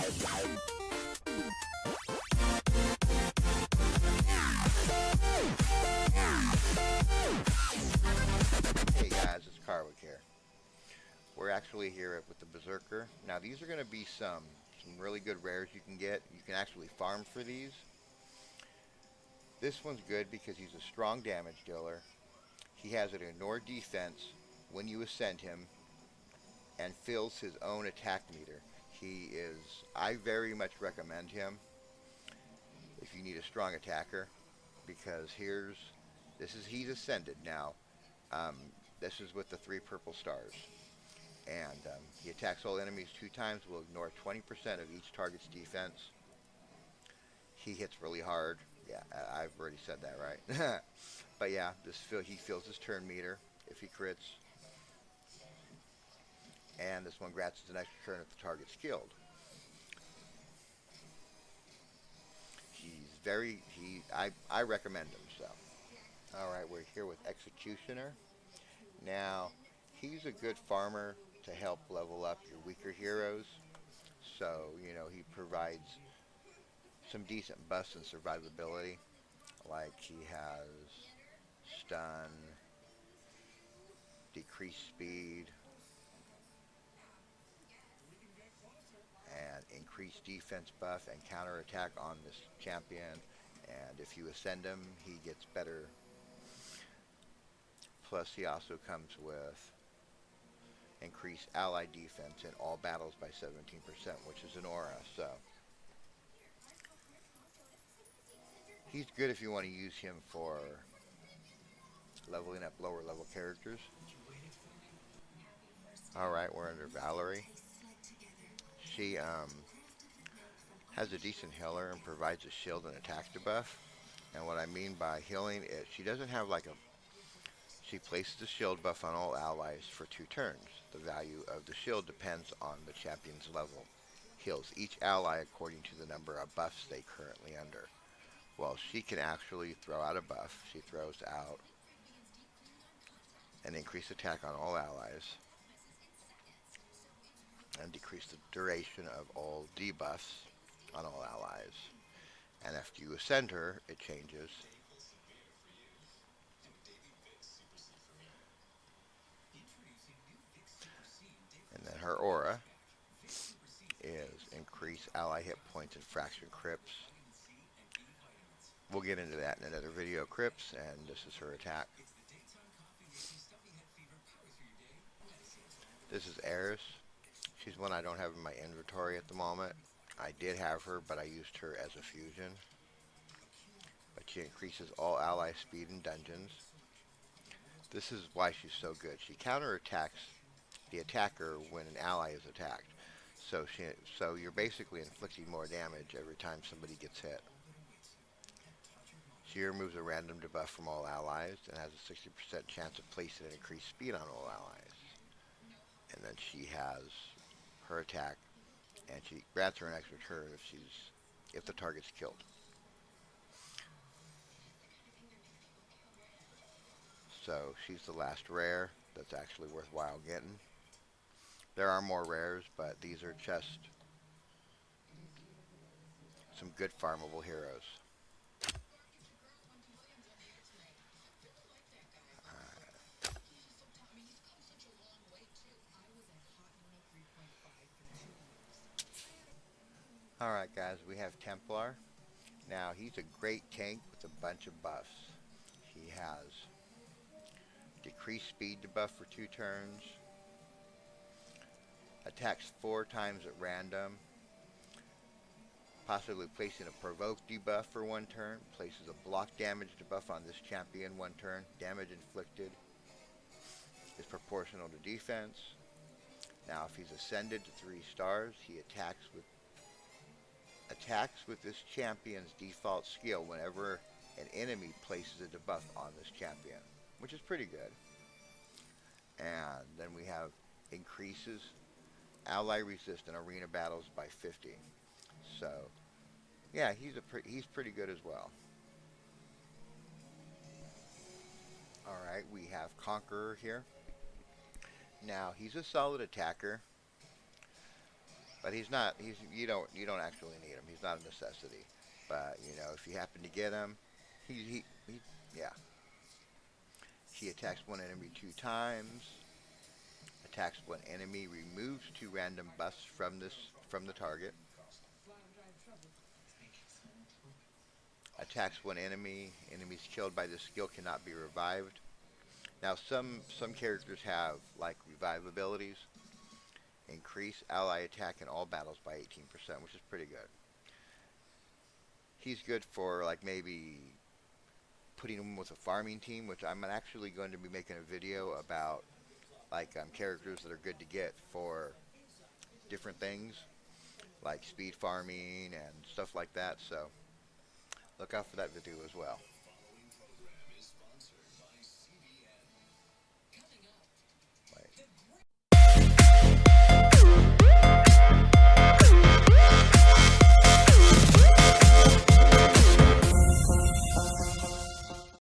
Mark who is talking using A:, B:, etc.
A: Hey guys, it's Carwick here. We're actually here with the Berserker. Now these are going to be some really good rares you can get. You can actually farm for these. This one's good because he's a strong damage dealer. He has an ignore defense when you ascend him and fills his own attack meter. I very much recommend him if you need a strong attacker because he's ascended now. Um, this is with the 3 purple stars. And he attacks all enemies 2 times, will ignore 20% of each target's defense. He hits really hard. Yeah, I've already said that, right? But yeah, he fills his turn meter if he crits. And this one grants an extra turn if the target's killed. I recommend him, so. Alright, we're here with Executioner. Now, he's a good farmer to help level up your weaker heroes. So, he provides some decent buffs and survivability. Like he has stun, decreased speed, and increased defense buff and counterattack on this champion. And if you ascend him, he gets better. Plus, he also comes with increased ally defense in all battles by 17%, which is an aura. So he's good if you want to use him for leveling up lower level characters. Alright, we're under Valerie. She has a decent healer and provides a shield and attack debuff. And what I mean by healing is she doesn't have she places a shield buff on all allies for 2 turns. The value of the shield depends on the champion's level. Heals each ally according to the number of buffs they currently under. Well, she can actually throw out a buff. She throws out an increased attack on all allies and decrease the duration of all debuffs on all allies. And after you ascend her, it changes. And then her aura is increase ally hit points and fraction crypts. We'll get into that in another video, crypts, and this is her attack. This is Eris. She's one I don't have in my inventory at the moment. I did have her, but I used her as a fusion. But she increases all ally speed in dungeons. This is why she's so good. She counterattacks the attacker when an ally is attacked. So you're basically inflicting more damage every time somebody gets hit. She removes a random debuff from all allies and has a 60% chance of placing an increased speed on all allies. And then she has her attack, and she grants her an extra turn if the target's killed. So she's the last rare that's actually worthwhile getting. There are more rares, but these are just some good farmable heroes. Alright guys, we have Templar. Now he's a great tank with a bunch of buffs. He has decreased speed debuff for 2 turns. Attacks 4 times at random. Possibly placing a provoke debuff for 1 turn. Places a block damage debuff on this champion 1 turn. Damage inflicted is proportional to defense. Now if he's ascended to 3 stars, he attacks with this champion's default skill whenever an enemy places a debuff on this champion, which is pretty good. And then we have increases ally resist in arena battles by 50. So yeah, he's pretty good as well. Alright, we have Conqueror here. Now he's a solid attacker. But he's not. He's you don't actually need him. He's not a necessity. But if you happen to get him, he yeah. He attacks one enemy 2 times. Attacks one enemy. Removes 2 random buffs from the target. Attacks one enemy. Enemies killed by this skill cannot be revived. Now some characters have like revive abilities. Increase ally attack in all battles by 18%, which is pretty good. He's good for like maybe putting him with a farming team, which I'm actually going to be making a video about like characters that are good to get for different things like speed farming and stuff like that. So look out for that video as well.